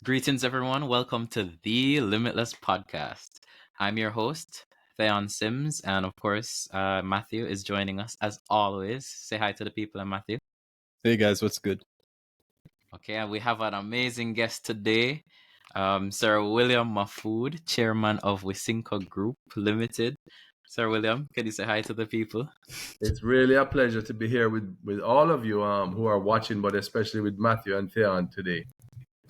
Greetings, everyone. Welcome to the Limitless Podcast. I'm your host, Thaon Simms, and of course, Matthew is joining us as always. Say hi to the people, and Matthew. Hey guys, what's good? Okay, and we have an amazing guest today, Sir William Mahfood, Chairman of Wisynco Group Limited. Sir William, can you say hi to the people? It's really a pleasure to be here with all of you who are watching, but especially with Matthew and Theon today.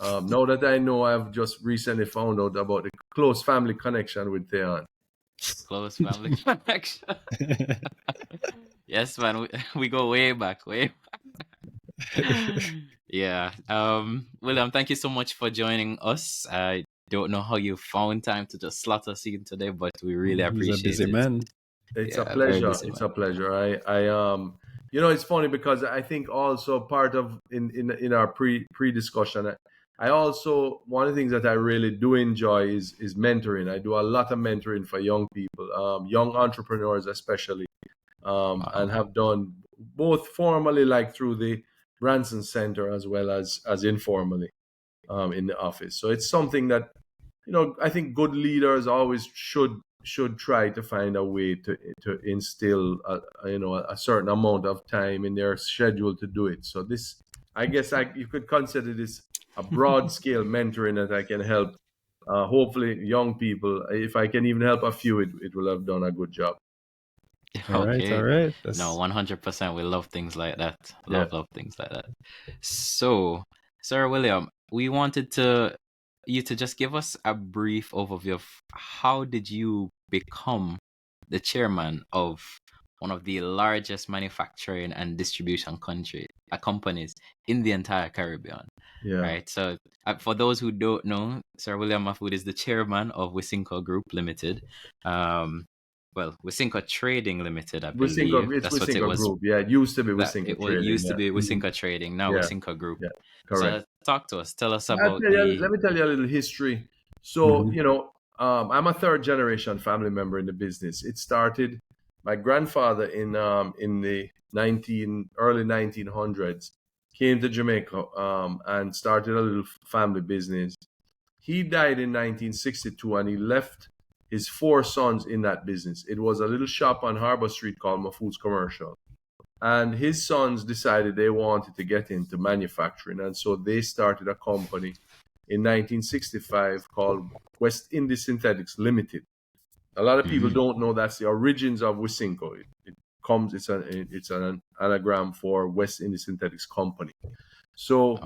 Now that I know, I've just recently found out about the close family connection with Theon. Close family connection. Yes, man, we go way back, way back. Yeah. William, thank you so much for joining us. I don't know how you found time to just slot us in today, but we really He's a appreciate busy it. man. It's Yeah, a very pleasure. busy, It's man. a pleasure. It's funny because I think also part of in our pre discussion, I also one of the things that I really do enjoy is mentoring. I do a lot of mentoring for young people, young entrepreneurs especially, Wow. and have done both formally, like through the Branson Center, as well as informally in the office. So it's something that I think good leaders always should try to find a way to instill a certain amount of time in their schedule to do it. So this, I guess, you could consider this a broad scale mentoring that I can help. Hopefully, young people. If I can even help a few, it will have done a good job. All right. No, That's 100%. We love things like that. Yeah. Love things like that. So, Sir William, we wanted you to just give us a brief overview of how did you become the chairman of one of the largest manufacturing and distribution companies in the entire Caribbean. Yeah. Right. So, for those who don't know, Sir William Mahfood is the chairman of Wisynco Group Limited. Wisynco Trading Limited, I believe. It's That's what it Wisynco was. Group. Yeah, it used to be That Wisynco it Trading. used to be Yeah. Wisynco Trading, now Yeah. Wisynco Group. Yeah. Correct. So talk to us. Tell us Let about me tell you a little history. So, Mhm. I'm a third generation family member in the business. It started, my grandfather in the early 1900s came to Jamaica and started a little family business. He died in 1962 and he left his four sons in that business. It was a little shop on Harbor Street called Mahfood's Commercial. And his sons decided they wanted to get into manufacturing. And so they started a company in 1965 called West Indies Synthetics Limited. A lot of people don't know that's the origins of Wisynco. It's an anagram for West Indies Synthetics Company. So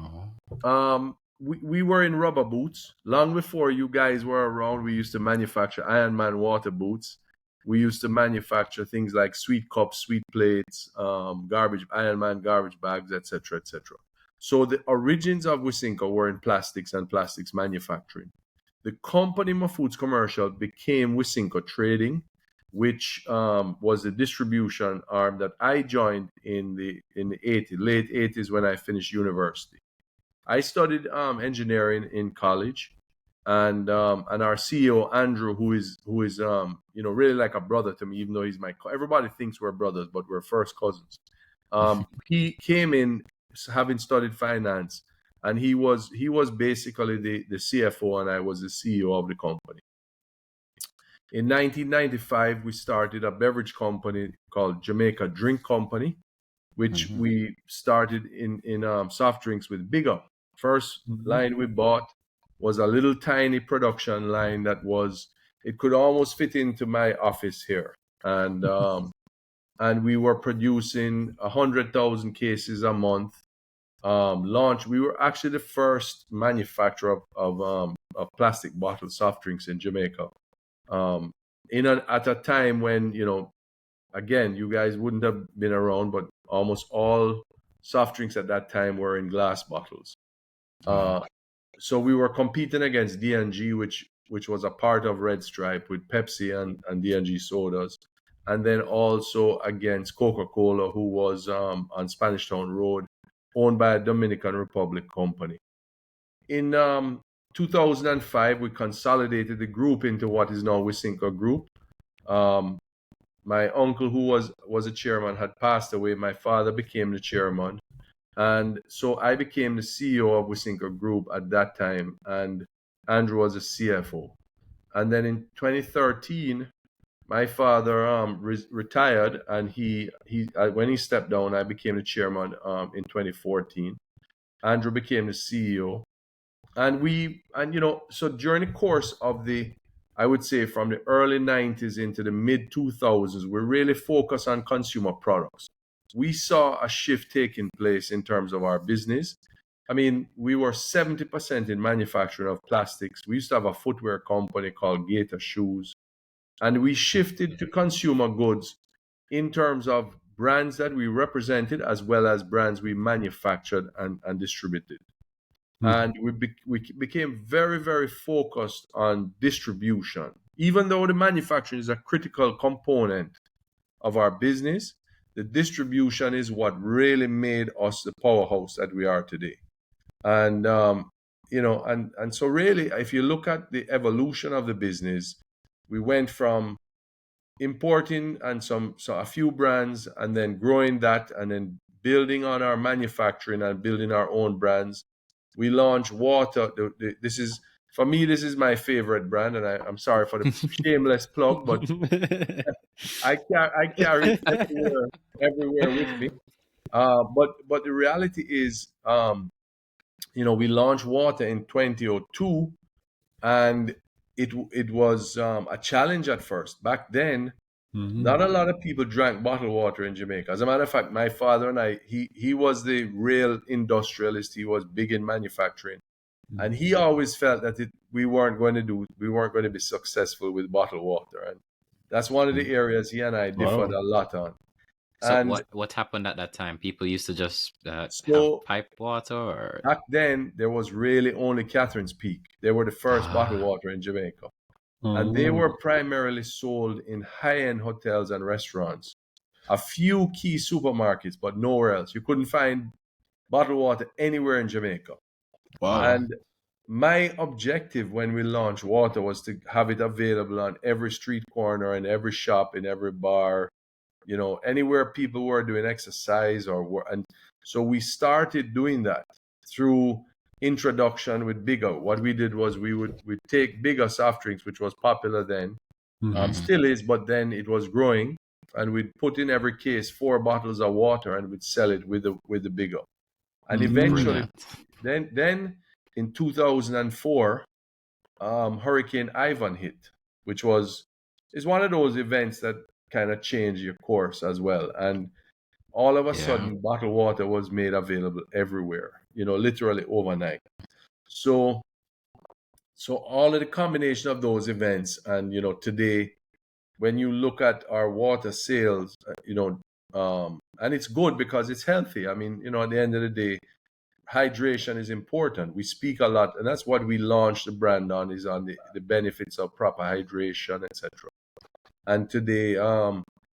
we were in rubber boots. Long before you guys were around, we used to manufacture Iron Man water boots. We used to manufacture things like sweet cups, sweet plates, Iron Man garbage bags, etc., etc. So the origins of Wisynco were in plastics and plastics manufacturing. The company Mahfood's Commercial became Wisynco Trading, which was the distribution arm that I joined in the late 80s when I finished university. I studied engineering in college, and our CEO Andrew, who is really like a brother to me, even though he's everybody thinks we're brothers, but we're first cousins. He came in having studied finance, and he was basically the CFO, and I was the CEO of the company. In 1995, we started a beverage company called Jamaica Drink Company, which we started in soft drinks with Big Up. First line we bought was a little tiny production line it could almost fit into my office here. And we were producing 100,000 cases a month. We were actually the first manufacturer of plastic bottle soft drinks in Jamaica. At a time when, again, you guys wouldn't have been around, but almost all soft drinks at that time were in glass bottles. So we were competing against D&G, which was a part of Red Stripe with Pepsi and D&G sodas, and then also against Coca-Cola, who was on Spanish Town Road, owned by a Dominican Republic company. In 2005, we consolidated the group into what is now Wisynco Group. My uncle, who was a chairman, had passed away. My father became the chairman. And so I became the CEO of Wisynco Group at that time, and Andrew was a CFO. And then in 2013, my father retired, and when he stepped down, I became the chairman in 2014. Andrew became the CEO, so during the course of I would say from the early 90s into the mid 2000s, we really focused on consumer products. We saw a shift taking place in terms of our business. I mean, we were 70% in manufacturing of plastics. We used to have a footwear company called Gator Shoes, and we shifted to consumer goods in terms of brands that we represented as well as brands we manufactured and distributed. And we became very, very focused on distribution. Even though the manufacturing is a critical component of our business, the distribution is what really made us the powerhouse that we are today. And and so really, if you look at the evolution of the business, we went from importing and a few brands, and then growing that, and then building on our manufacturing and building our own brands. We launched water. This is, for me, this is my favorite brand, and I'm sorry for the shameless plug, but I carry it everywhere with me. But the reality is, we launched water in 2002, and it was a challenge at first. Back then, not a lot of people drank bottled water in Jamaica. As a matter of fact, my father and he was the real industrialist. He was big in manufacturing, and he always felt that we weren't going to be successful with bottled water, and that's one of the areas he and I differed a lot on. So and what happened at that time? People used to just have pipe water, or back then there was really only Catherine's Peak. They were the first bottled water in Jamaica. And they were primarily sold in high-end hotels and restaurants. A few key supermarkets, but nowhere else. You couldn't find bottled water anywhere in Jamaica. Wow. And my objective when we launched water was to have it available on every street corner, in every shop, in every bar, anywhere people were doing exercise and so we started doing that through introduction with bigger. What we did was we'd take bigger soft drinks, which was popular then, still is, but then it was growing, and we'd put in every case 4 bottles of water, and we'd sell it with the bigger. And eventually, then in 2004, Hurricane Ivan hit, which is one of those events that kind of change your course as well. And all of a sudden, bottled water was made available everywhere, literally overnight. So all of the combination of those events, and today, when you look at our water sales, and it's good because it's healthy. I mean, at the end of the day, hydration is important. We speak a lot, and that's what we launched the brand on, is on the benefits of proper hydration, etc. And today,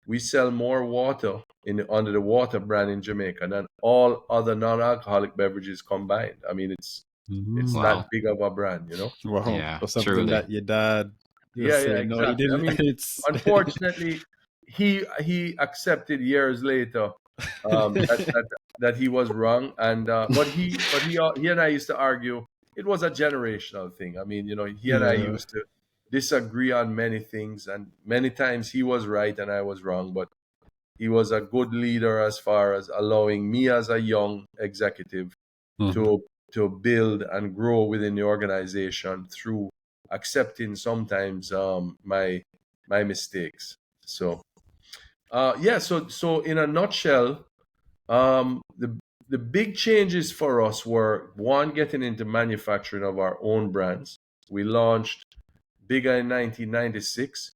we sell more water under the water brand in Jamaica than all other non-alcoholic beverages combined. I mean, it's that big of a brand, Wow. Yeah, Or something truly. that your dad. Exactly. No, he didn't. I mean, unfortunately, he accepted years later that he was wrong, and but he and I used to argue it was a generational thing. I mean, he and I used to disagree on many things, and many times he was right and I was wrong, but he was a good leader as far as allowing me as a young executive to build and grow within the organization through accepting sometimes my mistakes. So so in a nutshell, the big changes for us were, one, getting into manufacturing of our own brands. We launched bigger in 1996,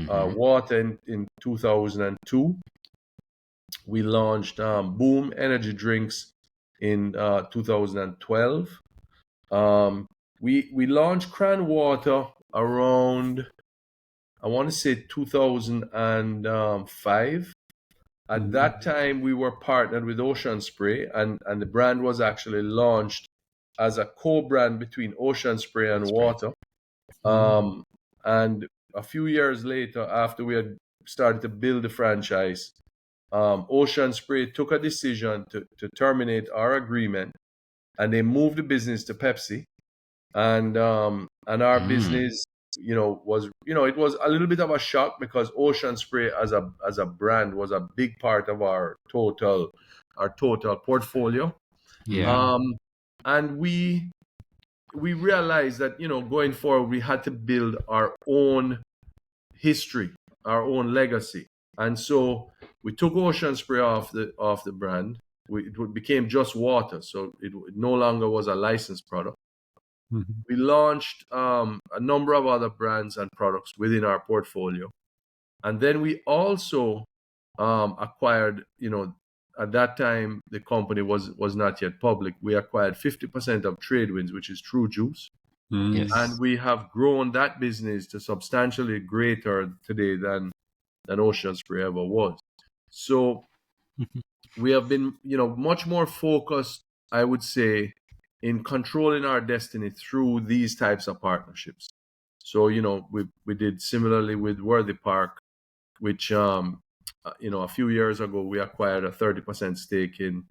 water in 2002. We launched Boom energy drinks in 2012. We launched Cran water around, I want to say, 2005. At that time, we were partnered with Ocean Spray, and the brand was actually launched as a co-brand between Ocean Spray and water. And a few years later, after we had started to build the franchise, Ocean Spray took a decision to terminate our agreement, and they moved the business to Pepsi. And our business, was, it was a little bit of a shock, because Ocean Spray as a brand was a big part of our total portfolio. Yeah. And we realized that, going forward, we had to build our own history, our own legacy. And so we took Ocean Spray off the brand. It became just water, so it no longer was a licensed product. Mhm. We launched a number of other brands and products within our portfolio. And then we also acquired, at that time, the company was not yet public. We acquired 50% of Tradewinds, which is True Juice. Mm. And Yes. we have grown that business to substantially greater today than Ocean Spray ever was. So we have been, much more focused, I would say, in controlling our destiny through these types of partnerships. So, we did similarly with Worthy Park, which, a few years ago we acquired a 30% stake in,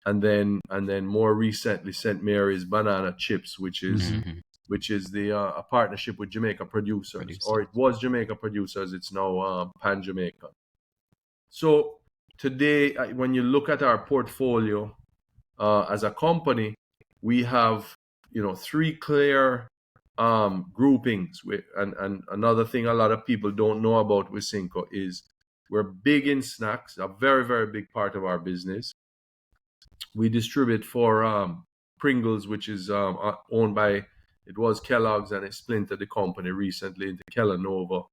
and then more recently St. Mary's Banana Chips, which is the a partnership with Jamaica Producers, or it was Jamaica Producers. It's now Pan Jamaica. So today, when you look at our portfolio as a company, we have, three clear groupings. And another thing a lot of people don't know about Wisynco is we're big in snacks, a very, very big part of our business. We distribute for Pringles, which is owned by, it was Kellogg's, and it splintered the company recently into Kellanova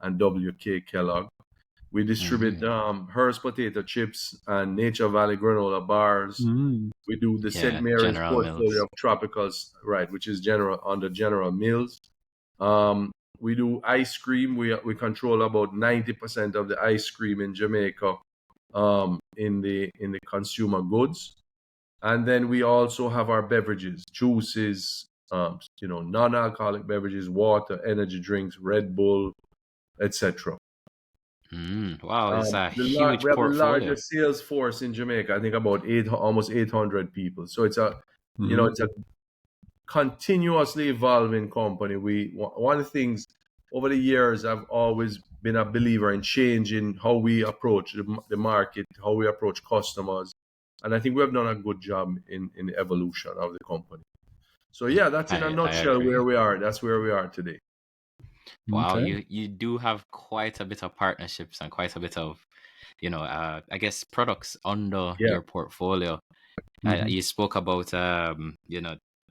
and WK Kellogg. We distribute Hearst potato chips and Nature Valley granola bars. Mm. We do the St. Yeah. Mary's General portfolio Mills. of tropicals, right, which is under General Mills. We do ice cream. We control about 90% of the ice cream in Jamaica in the consumer goods. And then we also have our beverages, juices, non-alcoholic beverages, water, energy drinks, Red Bull, etc. Wow, it's a We huge have the portfolio. largest sales force in Jamaica. I think about almost 800 people. So it's Mm. it's a continuously evolving company. One of the things over the years, I've always been a believer in changing how we approach the market, how we approach customers, and I think we have done a good job in the evolution of the company. So yeah, that's in a I nutshell agree. where we are. That's where we are today. Wow, Okay. you do have quite a bit of partnerships and quite a bit of, I guess products under Yeah, your portfolio. Mhm. You spoke about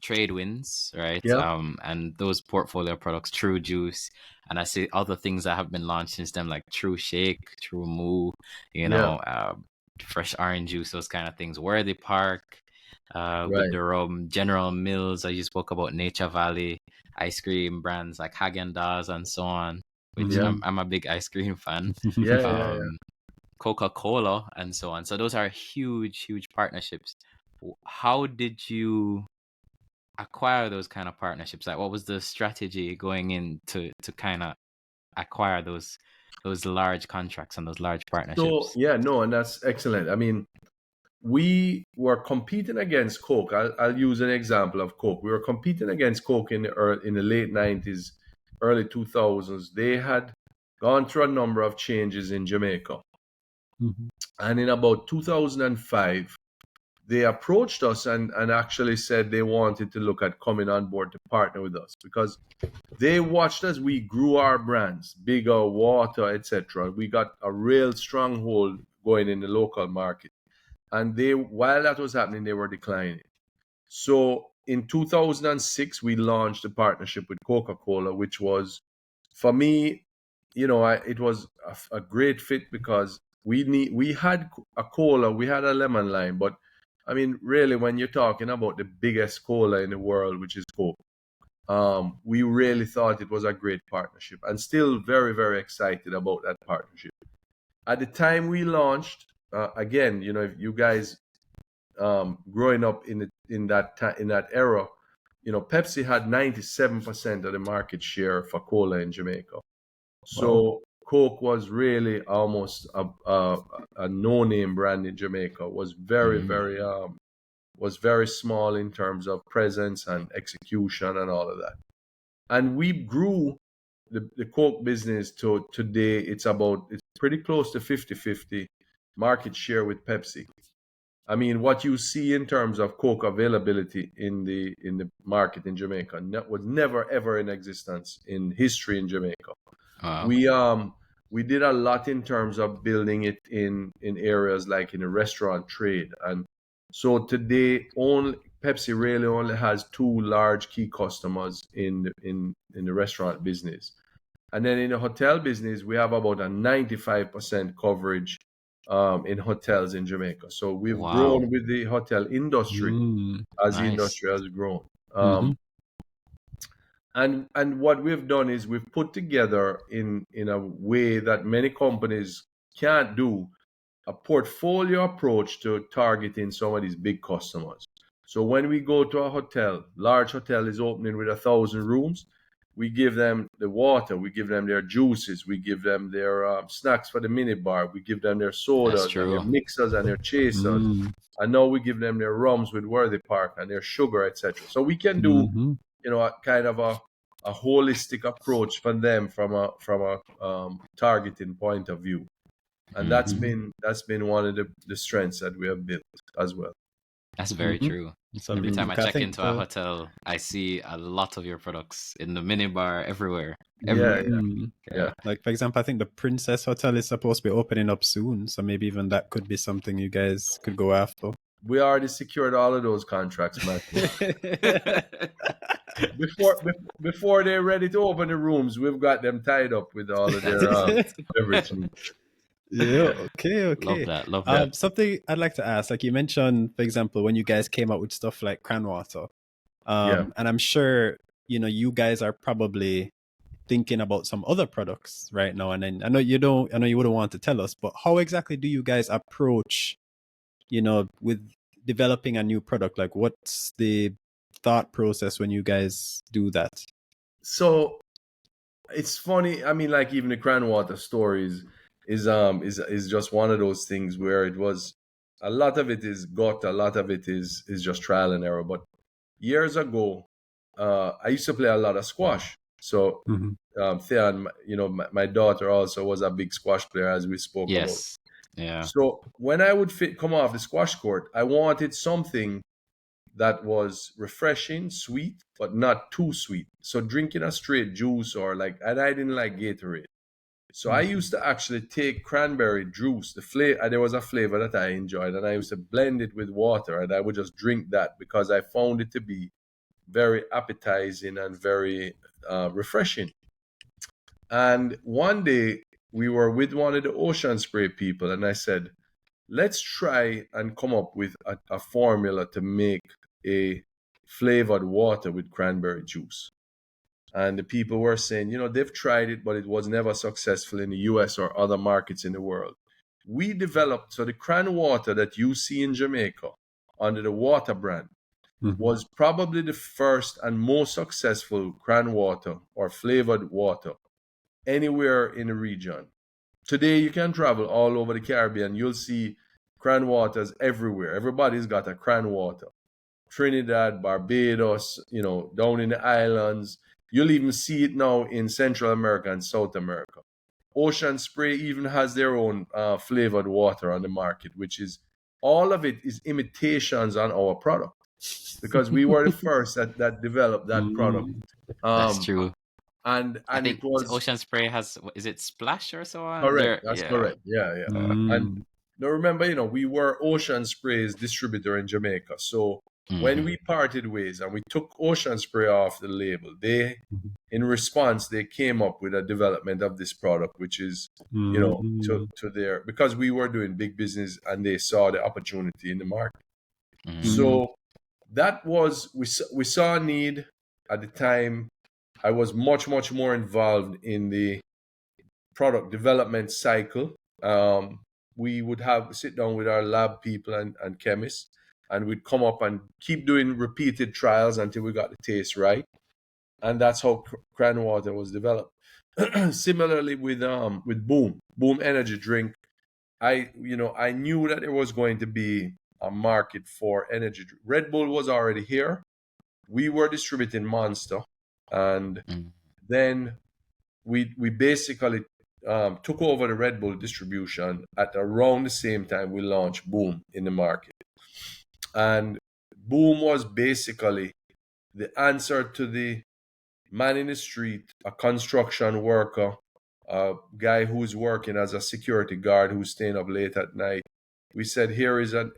trade wins, right? yeah, And those portfolio products, True Juice, and I see other things that have been launched since then, like True Shake, True Moo, yeah, fresh orange juice, those kind of things. Worthy Park, with right. the General Mills, as you spoke about Nature Valley, ice cream brands like Häagen-Dazs and so on, which Yeah, Mhm. I'm a big ice cream fan. yeah. Um, Coca-Cola and so on. So those are huge, huge partnerships. How did you acquire those kind of partnerships? Like, what was the strategy going in to kind of acquire those large contracts and those large So partnerships? yeah, no, and that's excellent. I mean, we were competing against Coke. I'll use an example of Coke. We were competing against Coke in the late 90s, early 2000s. They had gone through a number of changes in Jamaica. Mhm. And in about 2005, they approached us and actually said they wanted to look at coming on board to partner with us, because they watched as we grew our brands, Bigger, Water, etc. We got a real stronghold going in the local market. And while that was happening, they were declining. So in 2006, we launched a partnership with Coca-Cola, which was, for me, it was a great fit, because we had a cola, we had a lemon lime, but I mean, really, when you're talking about the biggest cola in the world, which is Coke, we really thought it was a great partnership, and still very, very excited about that partnership. At the time we launched, again, if you guys growing up in that era, Pepsi had 97% of the market share for cola in Jamaica. Wow. So Coke was really almost a no-name brand in Jamaica. Was very small in terms of presence and execution and all of that. And we grew the Coke business to today. It's pretty close to 50-50 market share with Pepsi. I mean, what you see in terms of Coke availability in the market in Jamaica was never ever in existence in history in Jamaica. Wow. We did a lot in terms of building it in areas like in the restaurant trade, and so today only Pepsi really only has two large key customers in the restaurant business, and then in the hotel business we have about a 95% coverage in hotels in Jamaica. So we've Wow. grown with the hotel industry as the Nice. industry has grown. Mm-hmm. And what we've done is we've put together in a way that many companies can't do, a portfolio approach to targeting some of these big customers. So when we go to a hotel, large hotel is opening with 1,000 rooms, we give them the water, we give them their juices, we give them their snacks for the minibar, we give them their That's sodas and their true. mixers and their chasers, and now we give them their rums with Worthy Park and their sugar, etc. So we can do, a kind of a holistic approach for them from a targeting point of view, and that's been one of the strengths that we have built as well. That's very true. It's Every time I I check think into a hotel, I see a lot of your products in the minibar everywhere. Yeah. Like, for example, I think the Princess Hotel is supposed to be opening up soon, so maybe even that could be something you guys could go after. We already secured all of those contracts, man. Before they're ready to open the rooms, we've got them tied up with all of their beverage needs. Yeah, okay. Love that. Something I'd like to ask, like you mentioned, for example, when you guys came up with stuff like Cran water, and I'm sure, you guys are probably thinking about some other products right now. And then I know you wouldn't want to tell us, but how exactly do you guys approach, with developing a new product? Like, what's the thought process when you guys do that? So it's funny. I mean, like even the Cran water stories is just one of those things where it was, a lot of it is gut, a lot of it is just trial and error. But years ago, I used to play a lot of squash. So Thaon, my daughter also was a big squash player, as we spoke about. Yes. Yeah. So when I would come off the squash court, I wanted something that was refreshing, sweet, but not too sweet. So drinking a straight juice and I didn't like Gatorade. So I used to actually take cranberry juice, the flavor. There was a flavor that I enjoyed, and I used to blend it with water, and I would just drink that because I found it to be very appetizing and very refreshing. And one day we were with one of the Ocean Spray people, and I said, let's try and come up with a formula to make a flavored water with cranberry juice. And the people were saying, they've tried it, but it was never successful in the US or other markets in the world. We developed, so the Cran water that you see in Jamaica under the water brand was probably the first and most successful Cran water or flavored water anywhere in the region. Today, you can travel all over the Caribbean. You'll see Cran waters everywhere. Everybody's got a Cran water. Trinidad, Barbados, down in the islands. You'll even see it now in Central America and South America. Ocean Spray even has their own flavored water on the market, which is, all of it is imitations on our product, because we were the first that developed that product. That's true. And I think it was Ocean Spray is it Splash or so on? correct. That's correct. Yeah. And now remember, we were Ocean Spray's distributor in Jamaica. So when we parted ways and we took Ocean Spray off the label, in response, they came up with a development of this product, which is, to their, because we were doing big business and they saw the opportunity in the market. So that was, we saw a need at the time. I was much, much more involved in the product development cycle. We would sit down with our lab people and chemists, and we'd come up and keep doing repeated trials until we got the taste right. And that's how Cran water was developed. Similarly with Boom energy drink, I knew that there was going to be a market for energy drink. Red Bull was already here. We were distributing Monster, and Mm. then we basically took over the Red Bull distribution at around the same time we launched Boom in the market. And Boom was basically the answer to the man in the street, a construction worker, a guy who's working as a security guard who's staying up late at night. We said, here is an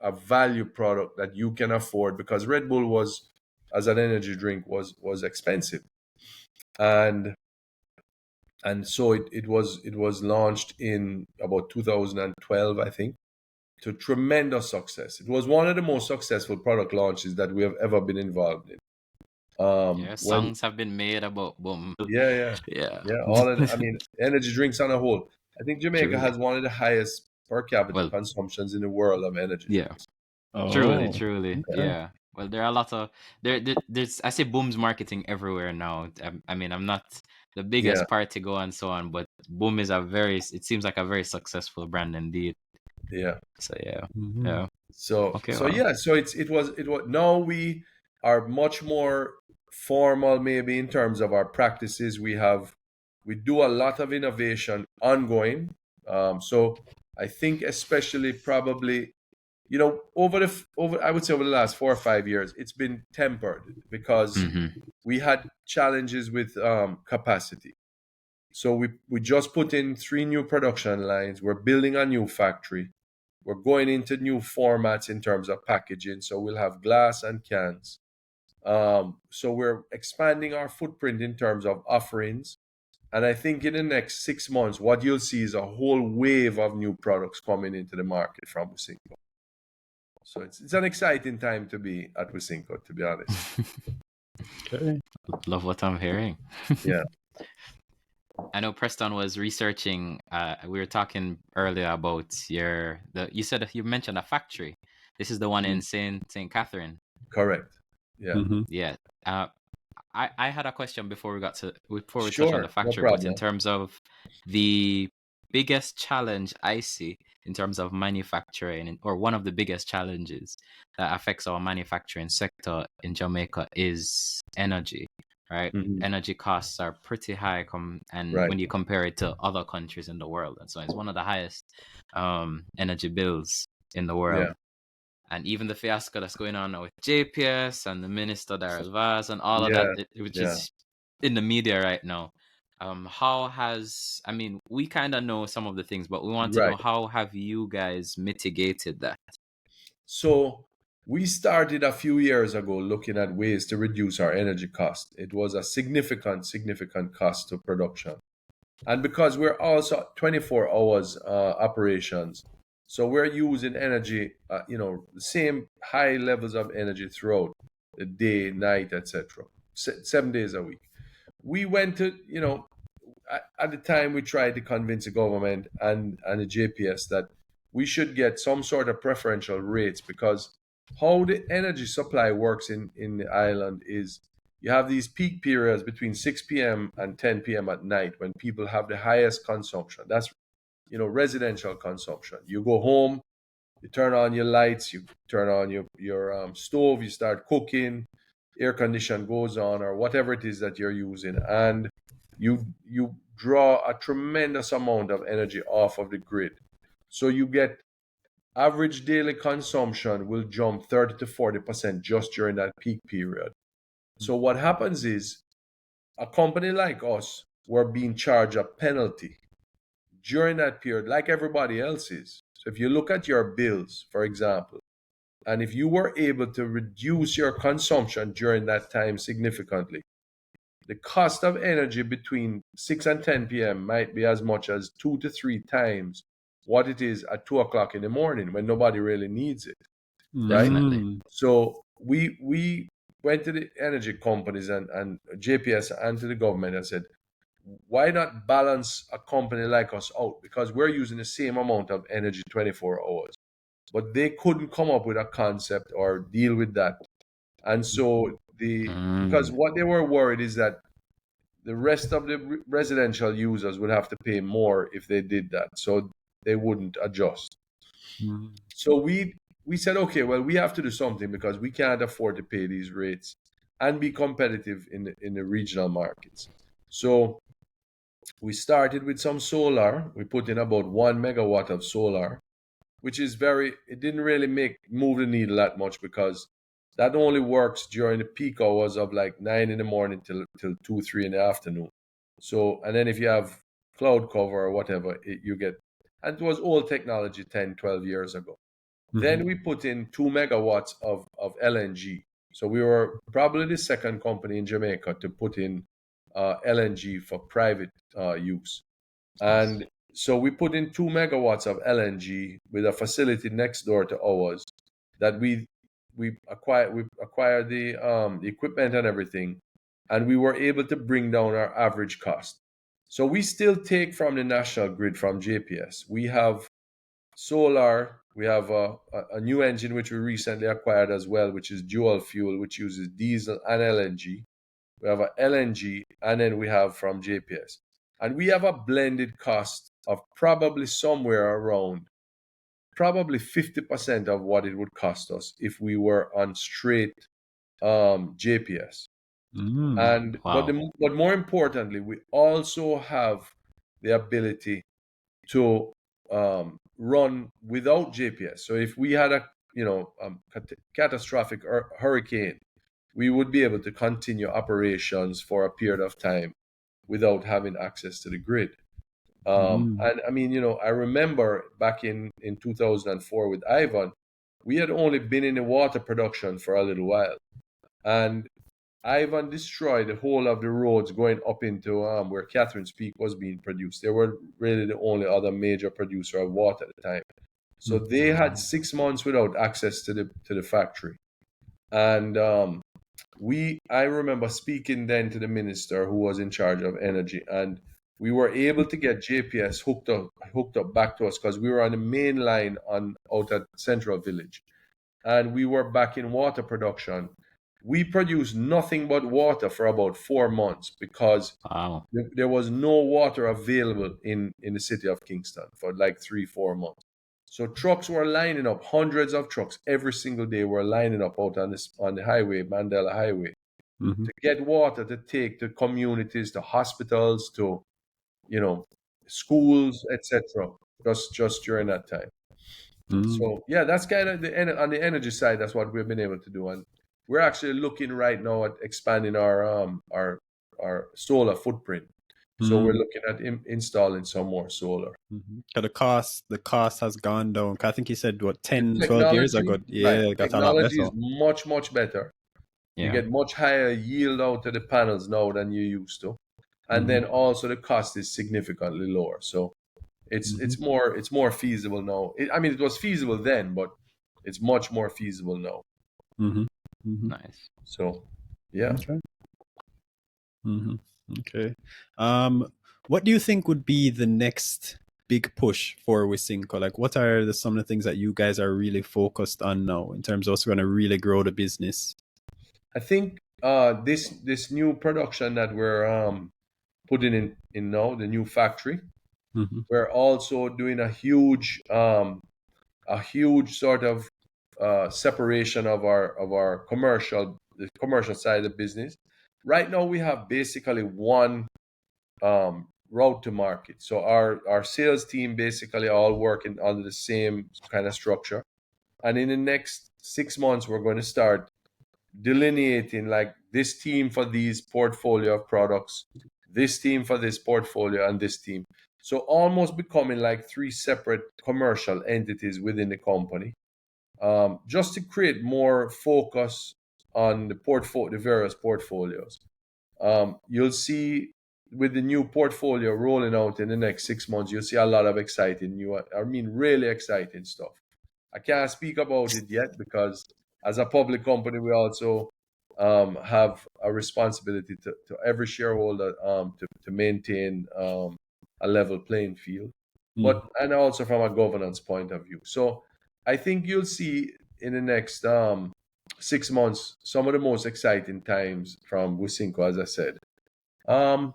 a value product that you can afford, because Red Bull was, as an energy drink, was expensive. And so it was launched in about 2012, I think, to tremendous success. It was one of the most successful product launches that we have ever been involved in. Yeah, When songs have been made about Boom. Yeah, Yeah. all of I mean, energy drinks on a whole. I think Jamaica Truly. has one of the highest per capita Well, consumptions in the world of energy yeah. drinks. Truly, Oh, truly. okay. Yeah. Well, there are a lot of there's I say Boom's marketing everywhere now. I mean, I'm not the Yeah, biggest party go and so on, but Boom is it seems like a very successful brand indeed. yeah. So yeah. Mhm. Yeah. So Okay, so well. yeah, so it was now we are much more formal maybe in terms of our practices. We do a lot of innovation ongoing. So I think especially probably over I would say over the last 4 or 5 years, it's been tempered because Mm-hmm. we had challenges with capacity. So we just put in 3 new production lines. We're building a new factory. We're going into new formats in terms of packaging. So we'll have glass and cans. So we're expanding our footprint in terms of offerings. And I think in the next 6 months, what you'll see is a whole wave of new products coming into the market from Wisynco. So it's an exciting time to be at Wisynco, to be honest. Okay. Love what I'm hearing. Yeah, I know Preston was researching. We were talking earlier about you said that you mentioned a factory. This is the one in Saint Catherine. correct. Yeah, Mhm. Yeah. Uh, I had a question before we touch on the sure, no factory, but in problem. terms of the biggest challenge I see in terms of manufacturing, or one of the biggest challenges that affects our manufacturing sector in Jamaica, is energy, right? Hmm. Energy costs are pretty high, and Right. when you compare it to other countries in the world, and so it's one of the highest energy bills in the world. Yeah, And even the fiasco that's going on now with JPS and the minister Daryl Vaz and all of that, yeah, which yeah. is in the media right now. I mean, we kind of know some of the things, but we want to know, Right. how have you guys mitigated that? So we started a few years ago looking at ways to reduce our energy cost. It was a significant cost to production. And because we're also 24 hours operations, so we're using energy, the same high levels of energy throughout the day, night, etc. 7 days a week. We went to, at the time we tried to convince the government and the JPS that we should get some sort of preferential rates, because how the energy supply works in the island is you have these peak periods between 6 p.m. and 10 p.m. at night when people have the highest consumption. That's residential consumption. You go home, you turn on your lights, you turn on your stove, you start cooking, air condition goes on, or whatever it is that you're using, and you draw a tremendous amount of energy off of the grid. So you get average daily consumption will jump 30 to 40% just during that peak period. So what happens is a company like us, we're being charged a penalty during that period, like everybody else is. So if you look at your bills, for example, and if you were able to reduce your consumption during that time significantly, the cost of energy between 6 and 10 p.m. might be as much as 2 to 3 times what it is at 2 o'clock in the morning when nobody really needs it, right? Definitely. Mm. So we went to the energy companies and JPS and to the government and said, why not balance a company like us out? Because we're using the same amount of energy 24 hours. But they couldn't come up with a concept or deal with that. And so because Mm. what they were worried is that the rest of the residential users would have to pay more if they did that, so they wouldn't adjust. So we said, okay, well, we have to do something because we can't afford to pay these rates and be competitive in the regional markets. So we started with some solar. We put in about 1 megawatt of solar, which is it didn't really move the needle that much because that only works during the peak hours of like 9 in the morning till 2, 3 in the afternoon. So, and then if you have cloud cover or whatever, you get, and it was old technology 10, 12 years ago. Then we put in 2 megawatts of LNG. So we were probably the second company in Jamaica to put in LNG for private use. And so we put in 2 megawatts of LNG with a facility next door to ours that we acquired the equipment and everything, and we were able to bring down our average cost. So we still take from the national grid from JPS. We have solar. We have a new engine which we recently acquired as well, which is dual fuel, which uses diesel and LNG. We have a LNG, and then we have from JPS. And we have a blended cost of probably somewhere around probably 50% of what it would cost us if we were on straight JPS. And Wow. but more importantly, we also have the ability to run without JPS. So if we had a catastrophic hurricane, we would be able to continue operations for a period of time without having access to the grid. And I mean, I remember back in 2004 with Ivan, we had only been in the water production for a little while, and Ivan destroyed the whole of the roads going up into where Catherine's Peak was being produced. They were really the only other major producer of water at the time. So they had 6 months without access to the factory. And I remember speaking then to the minister who was in charge of energy, and we were able to get JPS hooked up back to us because we were on the main line out at Central Village, and we were back in water production. We produced nothing but water for about 4 months because there was no water available in the city of Kingston for like 3-4 months. So trucks were lining up, hundreds of trucks every single day were lining up out on the highway, Mandela Highway, to get water to take to communities, to hospitals, to schools, etc. Just during that time. So yeah, that's kind of on the energy side. That's what we've been able to do, and we're actually looking right now at expanding our solar footprint. So we're looking at installing some more solar. The cost has gone down. I think he said 10, 12 years ago. Yeah, right. it got a lot Technology better. is much better. Yeah. You get much higher yield out of the panels now than you used to, and then also the cost is significantly lower. So it's more feasible now. It was feasible then, but it's much more feasible now. Nice. So yeah. Okay. What do you think would be the next big push for Wisynco? Like, what are some of the things that you guys are really focused on now in terms of what's going to really grow the business? I think this new production that we're putting in now, the new factory, we're also doing a huge sort of separation of our the commercial side of the business. Right now, we have basically one route to market. So our sales team basically all working under the same kind of structure. And in the next 6 months, we're going to start delineating like this team for these portfolio of products, this team for this portfolio, and this team. So almost becoming like 3 separate commercial entities within the company, just to create more focus on the various portfolios. You'll see with the new portfolio rolling out in the next 6 months, you'll see a lot of exciting really exciting stuff. I can't speak about it yet because as a public company, we also have a responsibility to every shareholder to maintain a level playing field, and also from a governance point of view. So I think you'll see in the next 6 months some of the most exciting times from Wisynco, as I said. Um,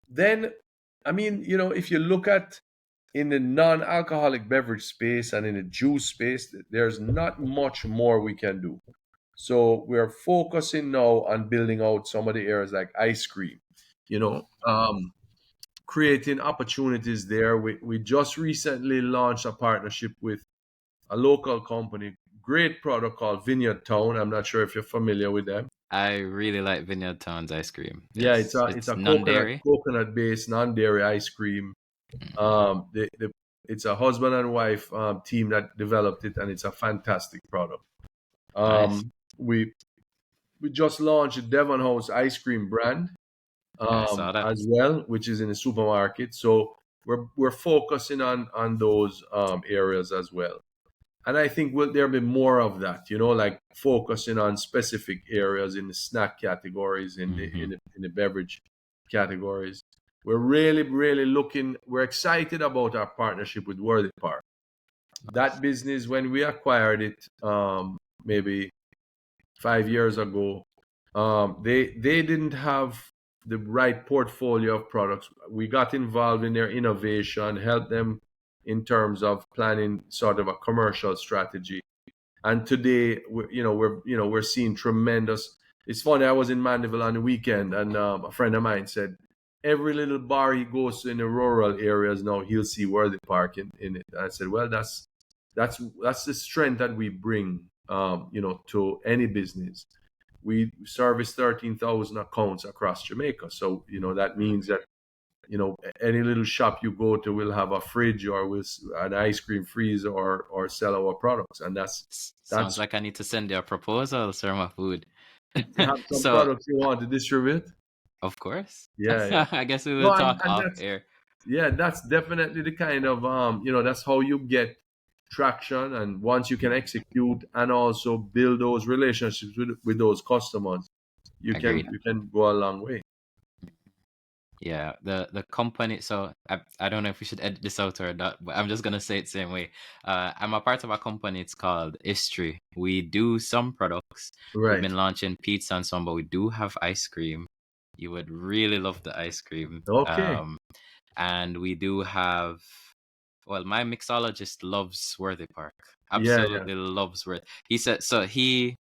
then, I mean, if you look at in the non-alcoholic beverage space and in the juice space, there's not much more we can do. So we're focusing now on building out some of the areas like ice cream, creating opportunities there. We just recently launched a partnership with a local company, great product called Vineyard Town. I'm not sure if you're familiar with them. I really like Vineyard Town's ice cream. Yeah, it's It's a non-dairy. coconut based non-dairy ice cream. It's a husband and wife team that developed it, and it's a fantastic product. Nice. We just launched a Devon House ice cream brand I saw that. as well, which is in the supermarket. So we're focusing on those areas as well. And I think there'll be more of that, like focusing on specific areas in the snack categories, in the beverage categories. We're really, really we're excited about our partnership with Worthy Park. That business, when we acquired it, maybe 5 years ago, they didn't have the right portfolio of products. We got involved in their innovation, helped them in terms of planning sort of a commercial strategy. And today, we're seeing tremendous. It's funny. I was in Mandeville on the weekend, and a friend of mine said every little bar he goes to in the rural areas now, he'll see Worthy Park in it. And I said, well, that's the strength that we bring, to any business. We service 13,000 accounts across Jamaica, so that means that any little shop you go to will have a fridge or with an ice cream freezer or sell our products, and that's Sounds like I need to send you a proposal, Sir Mahfood. You have some So, products you want to distribute. of course. Yeah. I guess we will talk off air. Yeah, that's definitely the kind of that's how you get traction, and once you can execute and also build those relationships with those customers, you Agreed. can go a long way. Yeah, the company. So I don't know if we should edit this out or not, but I'm just gonna say it the same way. I'm a part of a company. It's called History. We do some products. We've Right. been launching pizza and some, but we do have ice cream. You would really love the ice cream. Okay. And we do have. Well, my mixologist loves Worthy Park. Yeah. Absolutely loves Worthy. He said so. He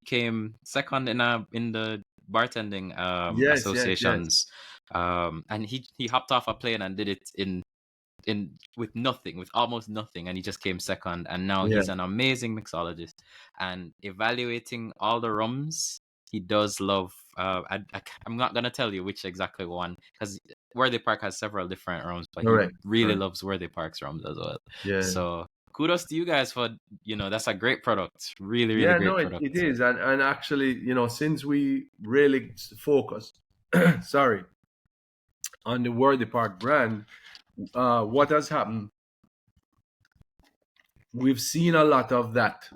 came second in the bartending Yes. associations, and he hopped off a plane and did it in with nothing, with almost nothing, and he just came second. And now Yeah. he's an amazing mixologist, and evaluating all the rums. He does love. I'm not gonna tell you which exactly one, because Worthy Park has several different rums, but Correct. he really loves Worthy Park's rums as well. Yeah. So kudos to you guys for that's a great product. Really, really great product. It is, and actually, since we really focus, sorry, on the Worthy Park brand, what has happened? We've seen a lot of that.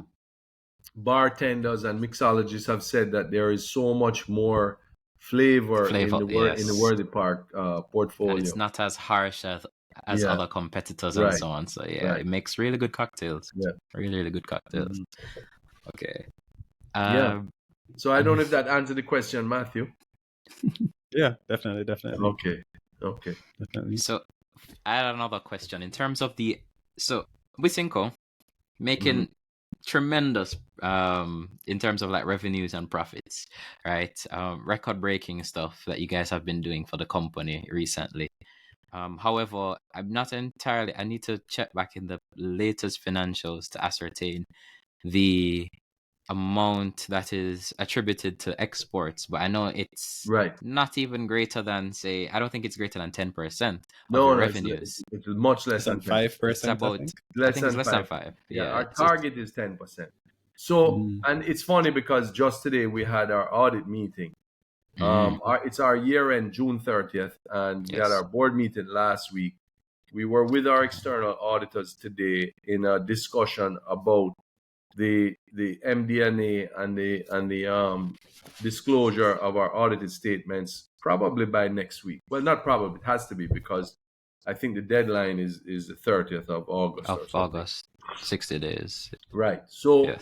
Bartenders and mixologists have said that there is so much more flavor in the Worthy Park portfolio. And it's not as harsh as other competitors and so on. So it makes really good cocktails. Yeah, really, really good cocktails. Okay. So I don't know if that answered the question, Matthew. Yeah, definitely. Okay. Definitely. So I had another question in terms of Wisynco making tremendous in terms of like revenues and profits, right? Record breaking stuff that you guys have been doing for the company recently. However, I'm not entirely. I need to check back in the latest financials to ascertain the amount that is attributed to exports, but I know it's not even greater than, say, I don't think it's greater than 10% of revenues. It's much less than 5%. It's about less than 5. Yeah, our target is 10%. So, and it's funny because just today we had our audit meeting. It's our year-end, June 30th, and we had our board meeting last week. We were with our external auditors today in a discussion about the MD&A and the disclosure of our audited statements probably by next week. Well, not probably, it has to be, because I think the deadline is the 30th of August. August, 60 days. Right. So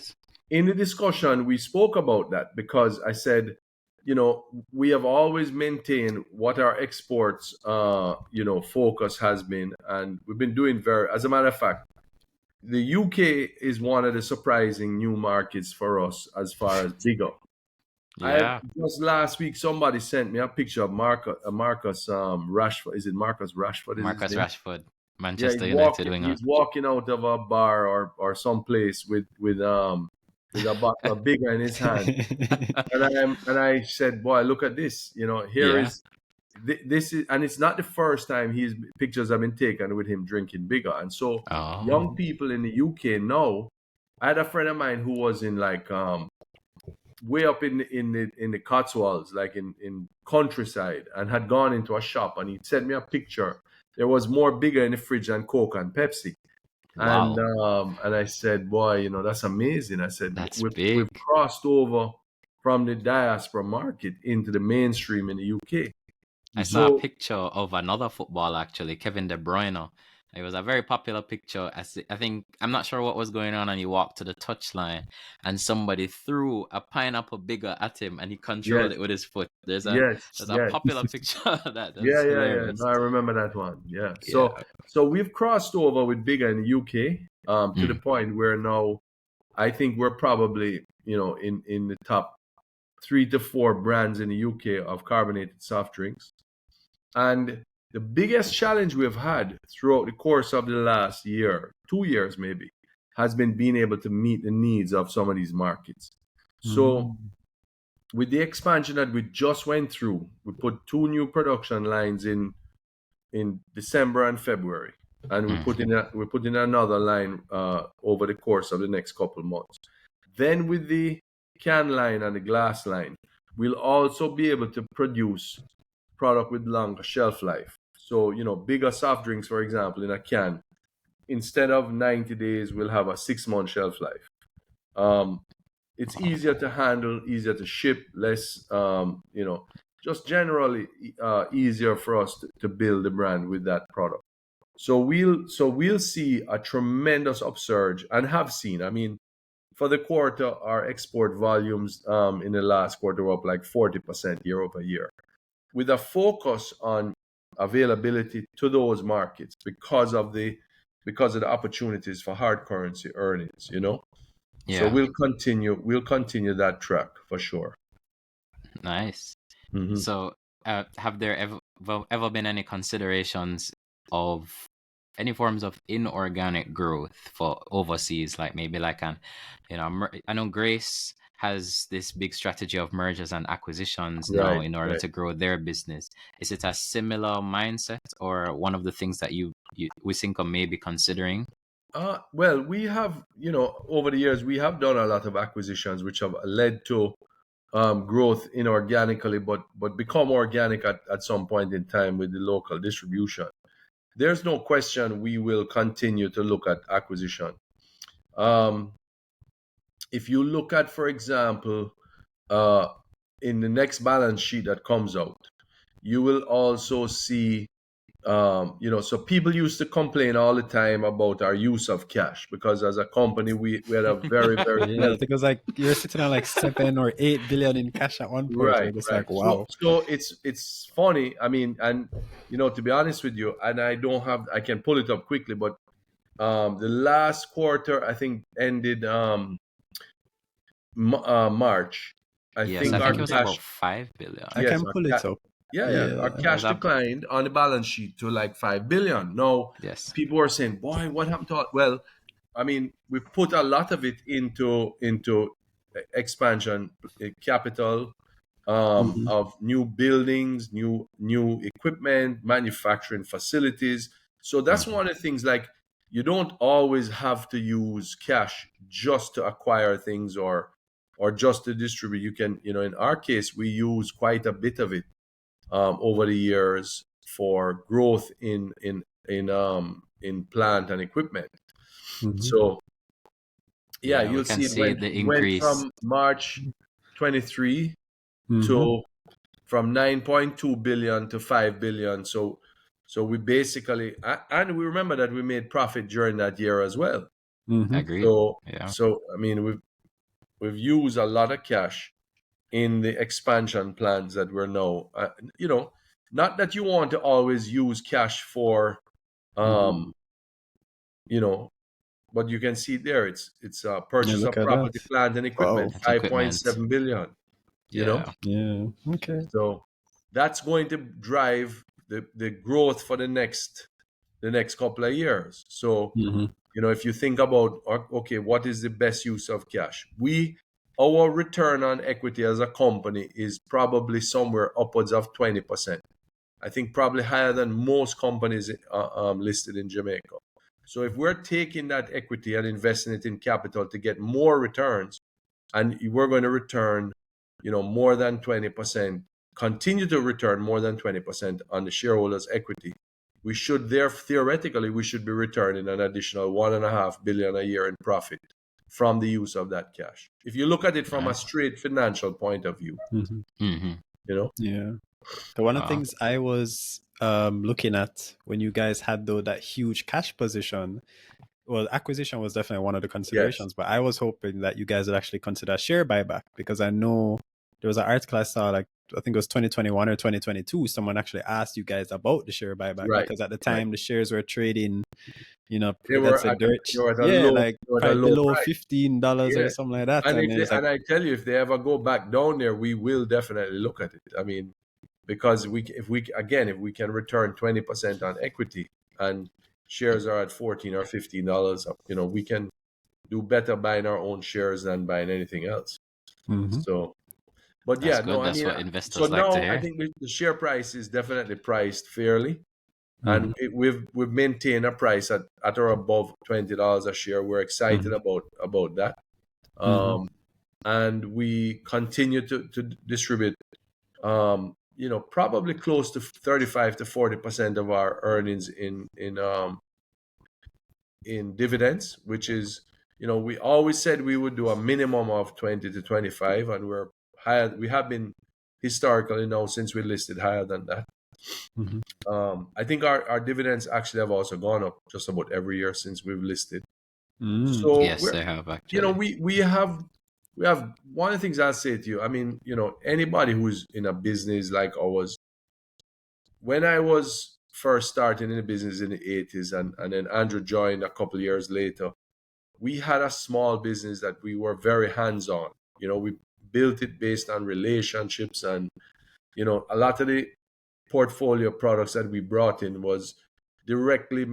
in the discussion, we spoke about that because I said, we have always maintained what our exports, focus has been, and we've been doing as a matter of fact, the UK is one of the surprising new markets for us as far as bigger. Yeah. Just last week, somebody sent me a picture of Marcus Rashford. Is it Marcus Rashford? Marcus Rashford, Yeah, Manchester United winger. he's walking out of a bar or someplace with a bottle of bigger in his hand, and I said, "Boy, look at this! Here Yeah. is this is, and it's not the first time his pictures have been taken with him drinking bigger." And so, Oh. young people in the UK now. I had a friend of mine who was in like way up in the Cotswolds, like in countryside, and had gone into a shop, and he sent me a picture. There was more bigger in the fridge than Coke and Pepsi. Wow. And I said, boy, that's amazing. I said, That's we've big. crossed over from the diaspora market into the mainstream in the UK. I saw a picture of another footballer, actually, Kevin De Bruyne. It was a very popular picture. I think, I'm not sure what was going on, and he walked to the touchline, and somebody threw a pineapple bigger at him, and he controlled it with his foot. There's a popular picture of that. That's hilarious. No, I remember that one. Yeah. So we've crossed over with bigger in the UK to the point where now I think we're probably, in the top 3 to 4 brands in the UK of carbonated soft drinks. And the biggest challenge we've had throughout the course of the last year, 2 years maybe, has been being able to meet the needs of some of these markets. So with the expansion that we just went through, we put 2 new production lines in December and February, and we put in another line over the course of the next couple months. Then with the can line and the glass line, we'll also be able to produce product with longer shelf life. So, bigger soft drinks, for example, in a can, instead of 90 days, we'll have a 6-month shelf life. It's easier to handle, easier to ship, less, just generally easier for us to build the brand with that product. So we'll see a tremendous upsurge, and have seen. I mean, for the quarter, our export volumes in the last quarter were up like 40% year over year, with a focus on availability to those markets because of the opportunities for hard currency earnings. Yeah. So we'll continue that track for sure. Nice. So have there ever been any considerations of any forms of inorganic growth for overseas, like maybe like I know Grace has this big strategy of mergers and acquisitions now in order to grow their business. Is it a similar mindset, or one of the things that Wisynco may be considering? Well, we have, over the years, we have done a lot of acquisitions which have led to growth inorganically, but become organic at some point in time with the local distribution. There's no question we will continue to look at acquisition. If you look at, for example, in the next balance sheet that comes out, you will also see, so people used to complain all the time about our use of cash, because as a company, we had a very, very... I think it was like you're sitting on like 7 or 8 billion in cash at one point. Right. Like, wow. So it's funny. I mean, and to be honest with you, and I can pull it up quickly, but the last quarter I think ended March. I think it was about 5 billion. I can pull it up. Yeah. Our cash declined on the balance sheet to like 5 billion. Now, people are saying, boy, what happened to it? Well, I mean, we put a lot of it into expansion capital of new buildings, new equipment, manufacturing facilities. So that's one of the things, like, you don't always have to use cash just to acquire things or just to distribute. You can, in our case, we use quite a bit of it over the years for growth in plant and equipment. So you'll see it went from March 23 to from 9.2 billion to 5 billion. So we basically, and we remember that we made profit during that year as well. Agreed. So I mean, we've used a lot of cash in the expansion plans that we're now, not that you want to always use cash for, but you can see there, it's purchase look of at property, that. plant, and equipment, Wow. That's equipment. 5.7 billion. Yeah. Yeah. Okay. So that's going to drive the growth for the next couple of years. So if you think about, okay, what is the best use of cash? Our return on equity as a company is probably somewhere upwards of 20%. I think probably higher than most companies listed in Jamaica. So if we're taking that equity and investing it in capital to get more returns, and we're going to return, more than 20%, continue to return more than 20% on the shareholders' equity, we should theoretically be returning an additional 1.5 billion a year in profit from the use of that cash. If you look at it from a straight financial point of view, Yeah. So one of the things I was looking at when you guys had that huge cash position, well, acquisition was definitely one of the considerations, but I was hoping that you guys would actually consider share buyback, because I know there was an article I saw, like I think it was 2021 or 2022, someone actually asked you guys about the share buyback, because at the time the shares were trading, they were at a low below price. $15 or something like that. And I tell you, if they ever go back down there, we will definitely look at it. I mean, because if we can return 20% on equity and shares are at $14 or $15, we can do better buying our own shares than buying anything else. So, but that's good. That's what investors so like now to hear. I think the share price is definitely priced fairly, and we've maintained a price at or above $20 a share. We're excited about that, and we continue to distribute, probably close to 35 to 40% of our earnings in dividends, which is, we always said we would do a minimum of 20 to 25, and we're higher. We have been historically now, since we listed, higher than that. I think our dividends actually have also gone up just about every year since we've listed. So yes, they have actually. We have one of the things I'll say to you. I mean, anybody who's in a business like ours, when I was first starting in the business in the 80s, and then Andrew joined a couple of years later, we had a small business that we were very hands-on. We built it based on relationships, and a lot of the portfolio products that we brought in was directly,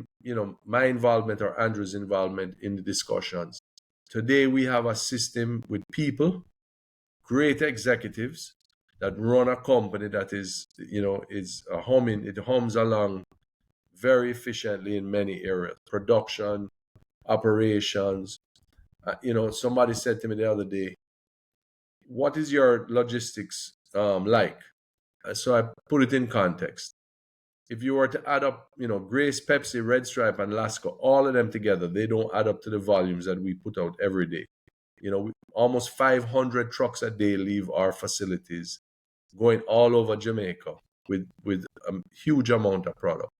my involvement or Andrew's involvement in the discussions. Today we have a system with people, great executives, that run a company that is humming. It hums along very efficiently in many areas: production, operations. Somebody said to me the other day, "What is your logistics like?" So I put it in context. If you were to add up, Grace, Pepsi, Red Stripe, and Lasco, all of them together, they don't add up to the volumes that we put out every day. Almost 500 trucks a day leave our facilities, going all over Jamaica with a huge amount of product.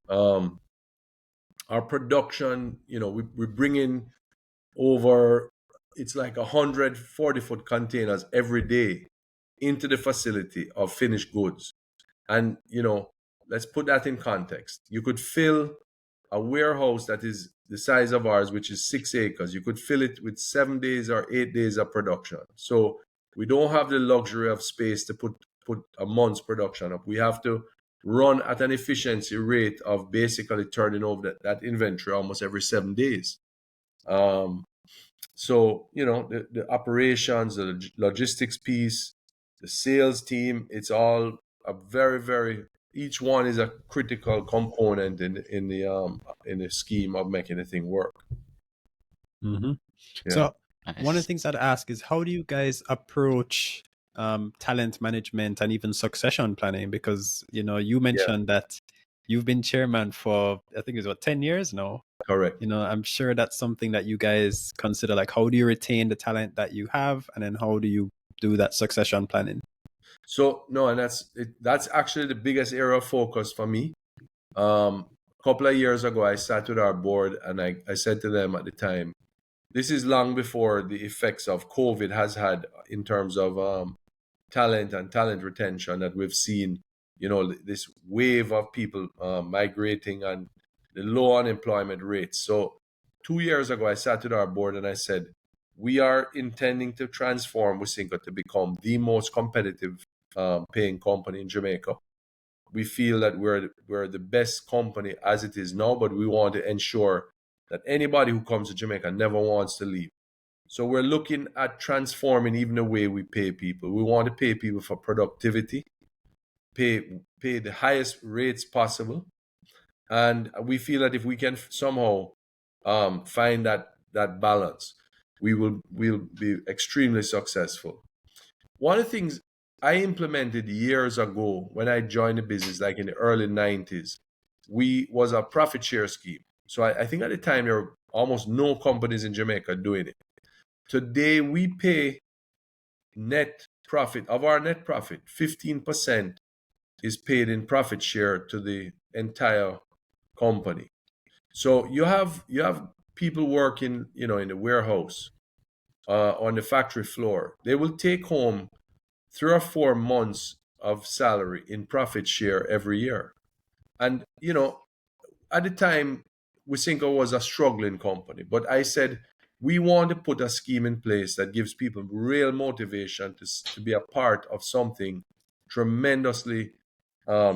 Our production, we bring in over, it's like 140-foot containers every day into the facility of finished goods. And, let's put that in context. You could fill a warehouse that is the size of ours, which is 6 acres. You could fill it with 7 days or 8 days of production. So we don't have the luxury of space to put a month's production up. We have to run at an efficiency rate of basically turning over that inventory almost every 7 days. So, the operations, the logistics piece, the sales team, it's all a very, very, each one is a critical component in the scheme of making the thing work. Yeah. So one of the things I'd ask is, how do you guys approach talent management and even succession planning? Because, you mentioned that you've been chairman for, I think it's 10 years now. Correct. I'm sure that's something that you guys consider, like, how do you retain the talent that you have, and then how do you do that succession planning? So no, and that's actually the biggest area of focus for me. A couple of years ago, I sat with our board, and I said to them at the time, this is long before the effects of COVID has had in terms of talent and talent retention that we've seen, this wave of people migrating and the low unemployment rates. So 2 years ago, I sat with our board and I said, we are intending to transform Wisynco to become the most competitive paying company in Jamaica. We feel that we're the best company as it is now, but we want to ensure that anybody who comes to Jamaica never wants to leave. So we're looking at transforming even the way we pay people. We want to pay people for productivity, pay the highest rates possible, and we feel that if we can somehow find that balance, we'll be extremely successful. One of the things I implemented years ago when I joined the business, like in the early 90s, was a profit share scheme. So I think at the time there were almost no companies in Jamaica doing it. Today we pay net profit. Of our net profit, 15% is paid in profit share to the entire company. So you have people working, in the warehouse, on the factory floor. They will take home 3 or 4 months of salary in profit share every year. And at the time, Wisynco was a struggling company, but I said we want to put a scheme in place that gives people real motivation to be a part of something tremendously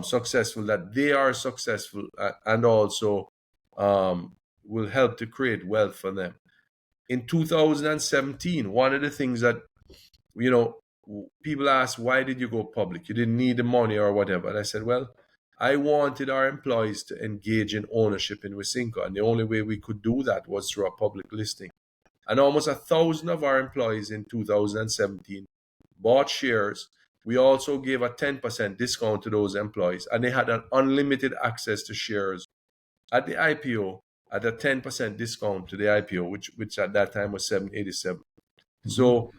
successful, that they are successful, and also will help to create wealth for them. In 2017, one of the things that, people ask, why did you go public? You didn't need the money or whatever. And I said, well, I wanted our employees to engage in ownership in Wisynco, and the only way we could do that was through a public listing. And almost 1,000 of our employees in 2017 bought shares. We also gave a 10% discount to those employees, and they had an unlimited access to shares at the IPO at a 10% discount to the IPO, which at that time was $7.87. So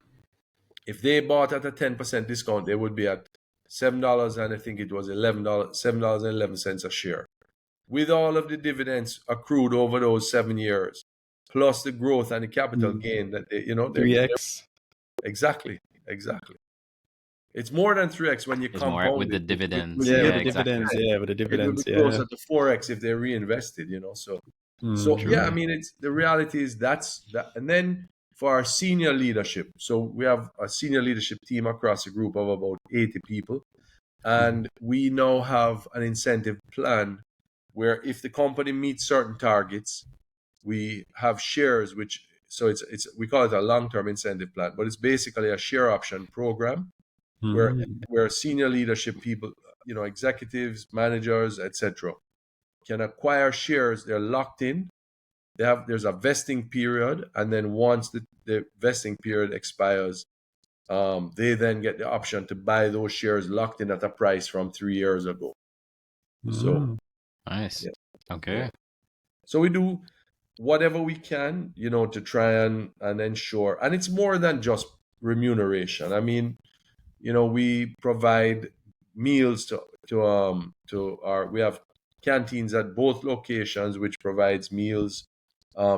if they bought at a 10% discount, they would be at $7, and I think it was $7.11 a share. With all of the dividends accrued over those 7 years, plus the growth and the capital gain that they, 3x. Exactly. It's more than 3x when you compound more with the dividends. With the exactly. dividends. Yeah, with the dividends. It would be closer to 4x if they reinvested. So yeah, I mean, it's the reality is that's that. And then for our senior leadership, so we have a senior leadership team across a group of about 80 people, and we now have an incentive plan where if the company meets certain targets, we have shares, so it's we call it a long-term incentive plan, but it's basically a share option program where senior leadership people, executives, managers, etc., can acquire shares. They're locked in. There's a vesting period, and then once the vesting period expires, they then get the option to buy those shares locked in at a price from 3 years ago. So nice. Yeah. Okay. Yeah. So we do whatever we can, to try and ensure, and it's more than just remuneration. I mean, we provide meals to our, we have canteens at both locations, which provides meals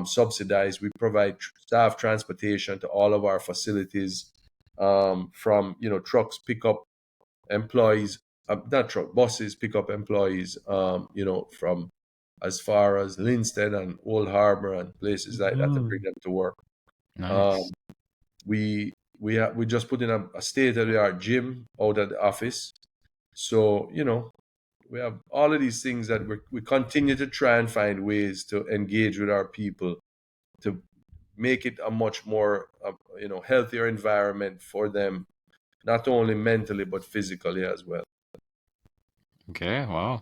subsidized. We provide staff transportation to all of our facilities, from trucks pick up employees, not truck buses pick up employees, from as far as Linstead and Old Harbor and places like that to bring them to work. Nice. We just put in a state-of-the-art gym out at the office. So, we have all of these things that we continue to try and find ways to engage with our people to make it a much more, healthier environment for them, not only mentally, but physically as well. Okay, wow.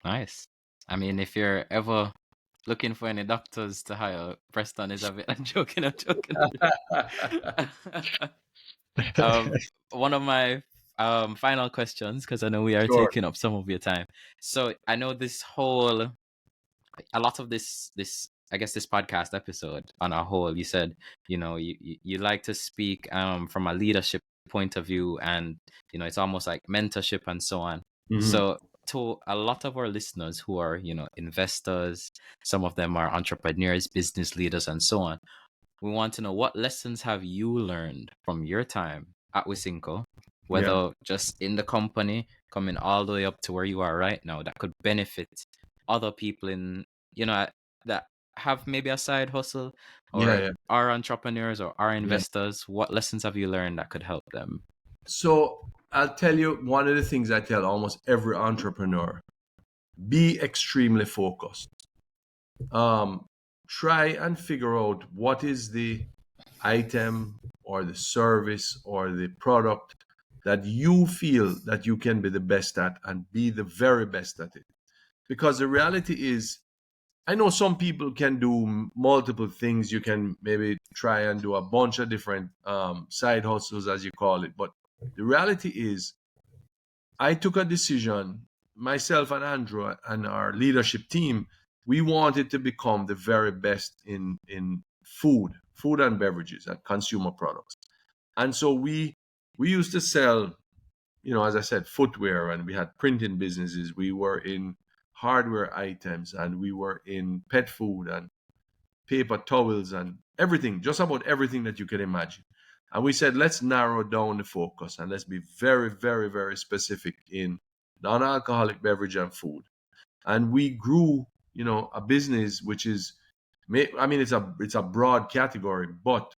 Nice. I mean, if you're ever looking for any doctors to hire, Preston is a bit. I'm joking. One of my final questions, because I know we are Sure. taking up some of your time. So I know a lot of this I guess this podcast episode on a whole, you said, you like to speak from a leadership point of view, and it's almost like mentorship and so on. So to a lot of our listeners who are investors, some of them are entrepreneurs, business leaders, and so on, we want to know, what lessons have you learned from your time at Wisynco whether just in the company, coming all the way up to where you are right now, that could benefit other people in, that have maybe a side hustle or are entrepreneurs or are investors? What lessons have you learned that could help them? So I'll tell you one of the things I tell almost every entrepreneur: be extremely focused. Try and figure out what is the item or the service or the product that you feel that you can be the best at, and be the very best at it. Because the reality is, I know some people can do multiple things. You can maybe try and do a bunch of different side hustles, as you call it. But the reality is, I took a decision, myself and Andrew and our leadership team, we wanted to become the very best in food and beverages and consumer products. And so we used to sell, as I said, footwear, and we had printing businesses. We were in hardware items, and we were in pet food and paper towels and everything, just about everything that you can imagine. And we said, let's narrow down the focus and let's be very, very, very specific in non-alcoholic beverage and food. And we grew, a business which is, it's a broad category, but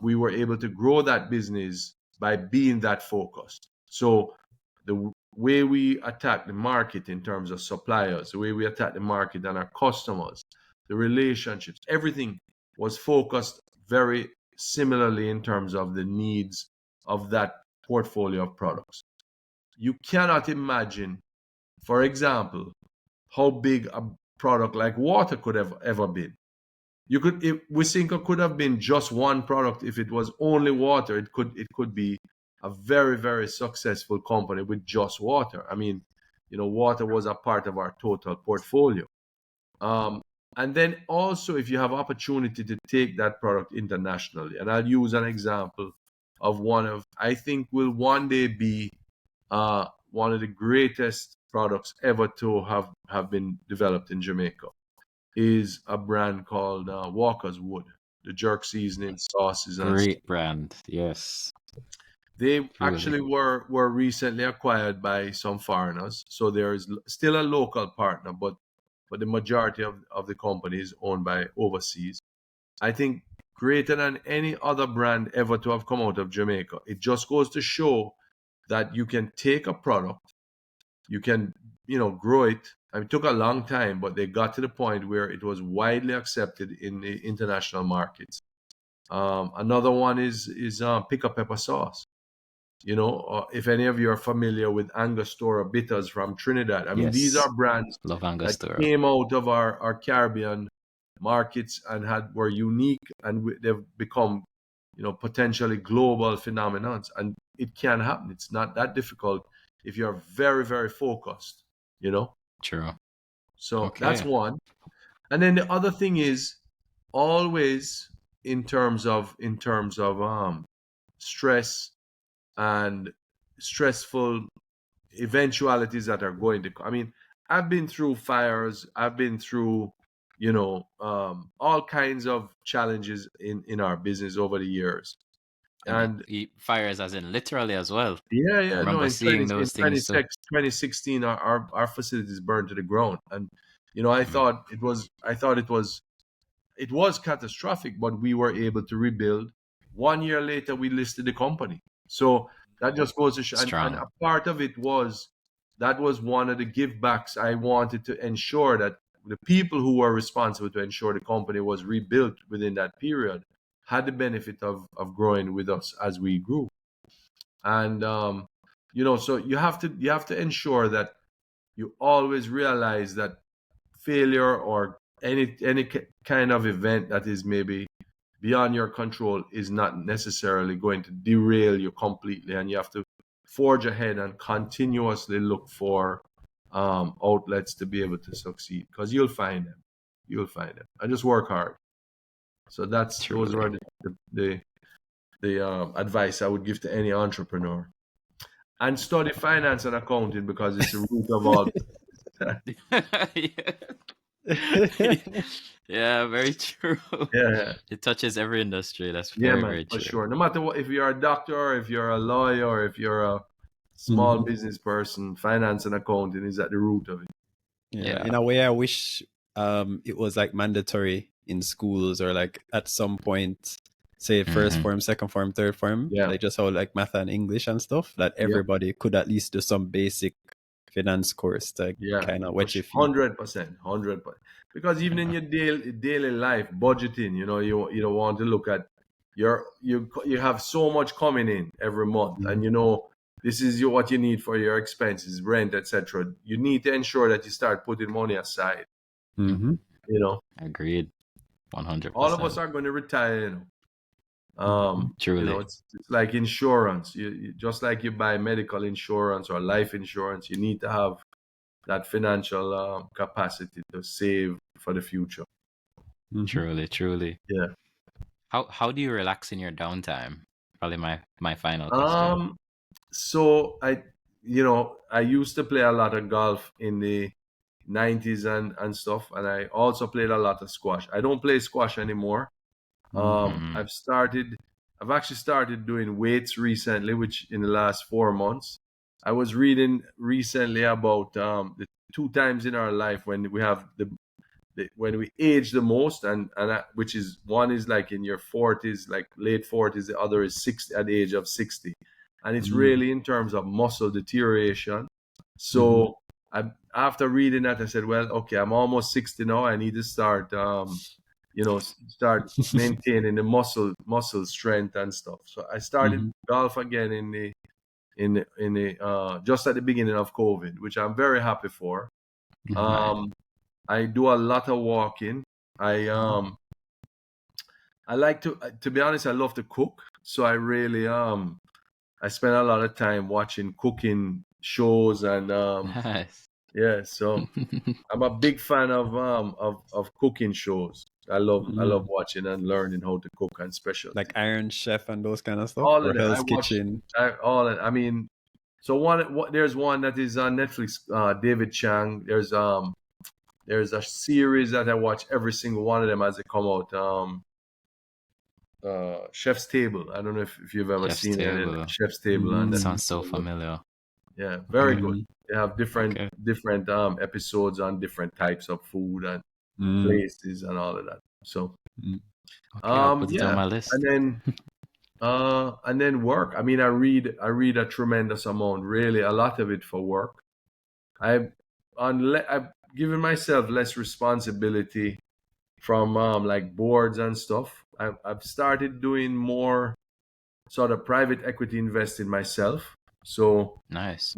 we were able to grow that business by being that focused. So the way we attack the market in terms of suppliers, the way we attack the market and our customers, the relationships, everything was focused very similarly in terms of the needs of that portfolio of products. You cannot imagine, for example, how big a product like water could have ever been. Wisynco could have been just one product. If it was only water, it could be a very, very successful company with just water. Water was a part of our total portfolio. And then also, if you have opportunity to take that product internationally, and I'll use an example of I think will one day be one of the greatest products ever to have been developed in Jamaica, is a brand called Walker's Wood, the jerk seasoning sauces. Great brand, yes. They actually were recently acquired by some foreigners, so there is still a local partner, but the majority of the company is owned by overseas. I think greater than any other brand ever to have come out of Jamaica. It just goes to show that you can take a product, you can, grow it. It took a long time, but they got to the point where it was widely accepted in the international markets. Another one is Pick Up Pepper Sauce. If any of you are familiar with Angostura bitters from Trinidad, these are brands that came out of our Caribbean markets and were unique, and they've become, potentially global phenomenons. And it can happen. It's not that difficult if you're very, very focused. True. So that's one. And then the other thing is always in terms of stress and stressful eventualities that are going to come. I've been through fires. I've been through, all kinds of challenges in our business over the years. And fires as in literally as well. Yeah. I remember seeing those things. 2016, our facilities burned to the ground. And, I thought it was catastrophic, but we were able to rebuild. 1 year later, we listed the company. So that just goes to show. And a part of it was one of the give backs. I wanted to ensure that the people who were responsible to ensure the company was rebuilt within that period had the benefit of growing with us as we grew. And so you have to ensure that you always realize that failure or any kind of event that is maybe beyond your control is not necessarily going to derail you completely, and you have to forge ahead and continuously look for outlets to be able to succeed, because you'll find them and just work hard. So those were the advice I would give to any entrepreneur. And study finance and accounting, because it's the root of all. Yeah, very true. Yeah, It touches every industry. That's yeah, very, man, very for true. sure. No matter what, if you're a doctor, or if you're a lawyer, or if you're a small Mhm. business person, finance and accounting is at the root of it. Yeah, Yeah. in a way, I wish it was like mandatory in schools, or like at some point, say first Hmm. form, second form, third form, Yeah, like just how like math and English and stuff, that yeah, everybody could at least do some basic finance course to yeah, kind of for wet your feet. 100%, 100%. Because even in Yeah. your daily life budgeting, you don't want to look at you have so much coming in every month, and Mhm. this is what you need for your expenses, rent, etc. You need to ensure that you start putting money aside. Mhm. You know, Agreed. all of us 100%. are going to retire. Mhm. Truly. It's like insurance. Just like you buy medical insurance or life insurance, you need to have that financial capacity to save for the future. Mhm. Truly, truly. Yeah. How do you relax in your downtime? Probably my final question. Um. So I used to play a lot of golf in the 90s and stuff, and I also played a lot of squash. I don't play squash anymore. Mhm. Hmm. I've actually started doing weights recently, which in the last 4 months. I was reading recently about the two times in our life when we have when we age the most, which is one is like in your 40s, like late 40s, the other is 60 at the age of 60, and it's Mhm. really in terms of muscle deterioration. Mhm. So after reading that, I said, well, okay, I'm almost 60 now. I need to start start maintaining the muscle strength and stuff. So I started Mhm. golf again in the just at the beginning of COVID, which I'm very happy for. Nice. um I do a lot of walking. I um I like to be honest, I love to cook. So I spend a lot of time watching cooking shows, and Nice. yeah, so I'm a big fan of cooking shows. I love Mhm. watching and learning how to cook and Like specialty. Iron Chef and those kind of stuff, All or of it. I Hell's watch Kitchen. all of it. I mean, so there's one that is on Netflix, David Chang. There's a series that I watch every single one of them as they come out. Chef's Table. I don't know if you've ever Chef's seen it. table. Chef's Table on Mhm. Sounds Netflix. so familiar. Yeah, very good. Mhm. They have different Okay. different episodes on different types of food and Mhm. places and all of that. So Mhm. Okay, I'll put it on yeah, my and list. then work. I mean, I read a tremendous amount, really, a lot of it for work. I've given myself less responsibility from like boards and stuff. I've started doing more sort of private equity investing myself. So Nice.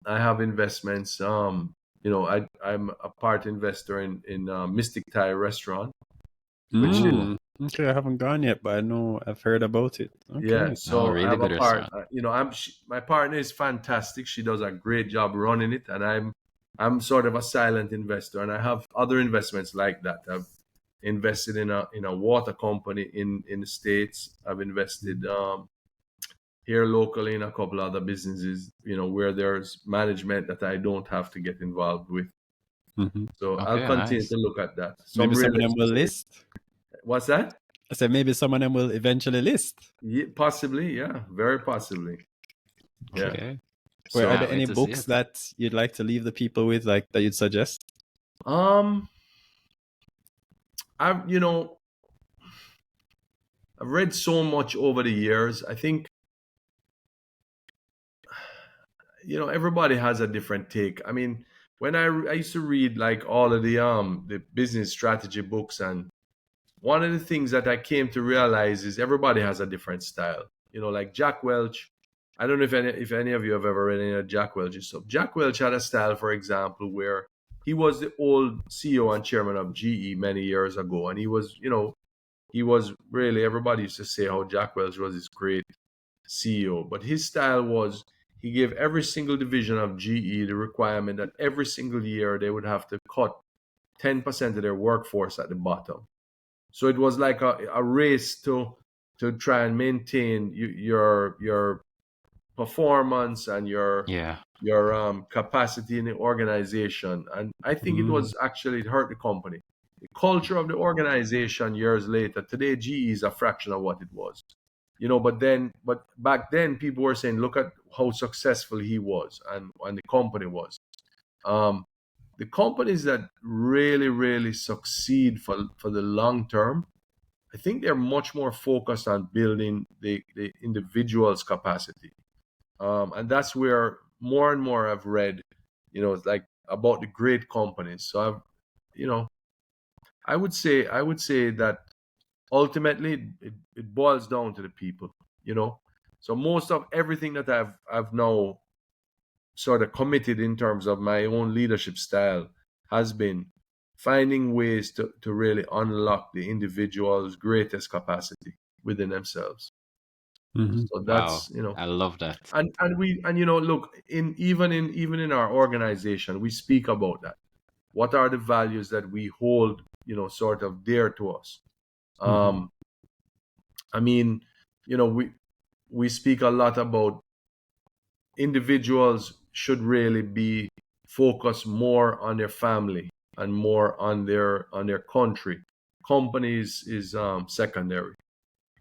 I have investments. I'm a part investor in Mystic Thai restaurant, which is Ooh. Okay, I haven't gone yet, but I know I've heard about it. yeah. Okay. No, So I really have a good part. restaurant. My partner is fantastic. She does a great job running it, and I'm sort of a silent investor, and I have other investments like that. I've invested in a water company in the States. I've invested here locally in a couple other businesses, where there's management that I don't have to get involved with. Mhm. So I'll Okay, continue nice. to look at that. Maybe Some some real of them will estate. list. What's that? I said maybe some of them will eventually list. Yeah, possibly, yeah, very possibly. Yeah. Okay. Where are So there Can't wait any to see books it. that you'd like to leave the people with, like that you'd suggest? um I've you know I've read so much over the years. I think everybody has a different take. I mean, when I used to read like all of the business strategy books, and one of the things that I came to realize is everybody has a different style. Like Jack Welch. I don't know if any of you have ever read any of Jack Welch's stuff. Jack Welch had a style, for example, where he was the old CEO and chairman of GE many years ago, and he was really, everybody used to say how Jack Welch was this great CEO, but his style was he gave every single division of GE the requirement that every single year they would have to cut 10% of their workforce at the bottom. So it was like a race to try and maintain your performance and your Yeah. your capacity in the organization. And I think Mm. it hurt the company. the culture of the organization years later. Today, GE is a fraction of what it was. But back then, people were saying, look at how successful he was and the company was. The companies that really, really succeed for the long term, I think they're much more focused on building the individual's capacity. And that's where more and more I've read, like about the great companies. So I would say that ultimately it boils down to the people, So most of everything that I've now sort of committed in terms of my own leadership style has been finding ways to really unlock the individual's greatest capacity within themselves. So Wow, that's I love that. and look, even in our organization, we speak about that. What are the values that we hold, sort of dear to us? I mean, we speak a lot about individuals should really be focused more on their family and more on their country. Companies is secondary.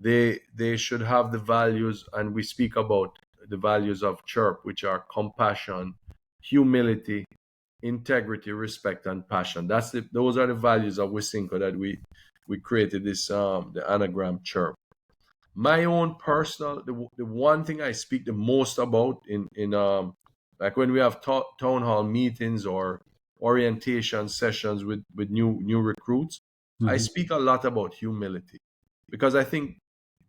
They should have the values, and we speak about the values of CHIRP, which are compassion, humility, integrity, respect, and passion. Those are the values of Wisynco that we created this the anagram CHIRP. My own personal, the one thing I speak the most about in like when we have town hall meetings or orientation sessions with new recruits, I speak a lot about humility, because I think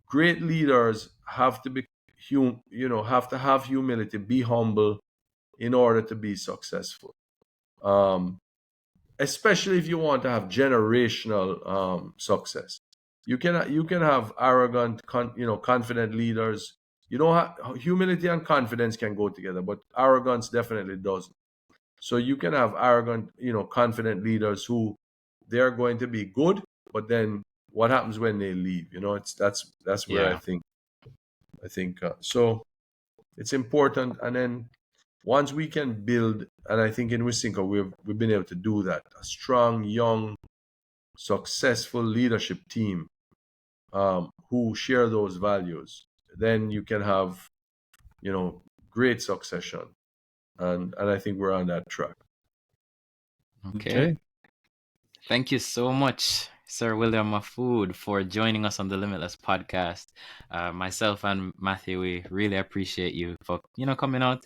great leaders have to be have to have humility, be humble in order to be successful. Especially if you want to have generational success. You can have arrogant, confident leaders. You don't have humility and confidence can go together, but arrogance definitely doesn't. So you can have arrogant, confident leaders who they're going to be good, but then what happens when they leave? That's where Yeah. I think so. It's important, and then once we can build, and I think in Wisynco we've been able to do that, a strong, young, successful leadership team who share those values, then you can have, great succession, and I think we're on that track. Okay. Thank you so much, Sir William Mahfood, for joining us on the Limitless Podcast. Myself and Matthew, we really appreciate you for coming out,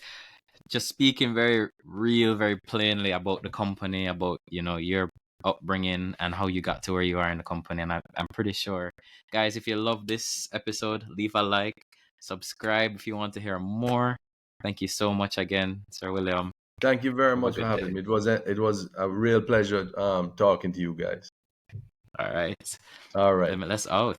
just speaking very real, very plainly about the company, about your upbringing and how you got to where you are in the company. And I'm pretty sure, guys, if you love this episode, leave a like, subscribe if you want to hear more. Thank you so much again, Sir William. Thank you very Have a much for good having day. me. It was a real pleasure talking to you guys. All right. All right. Limitless out.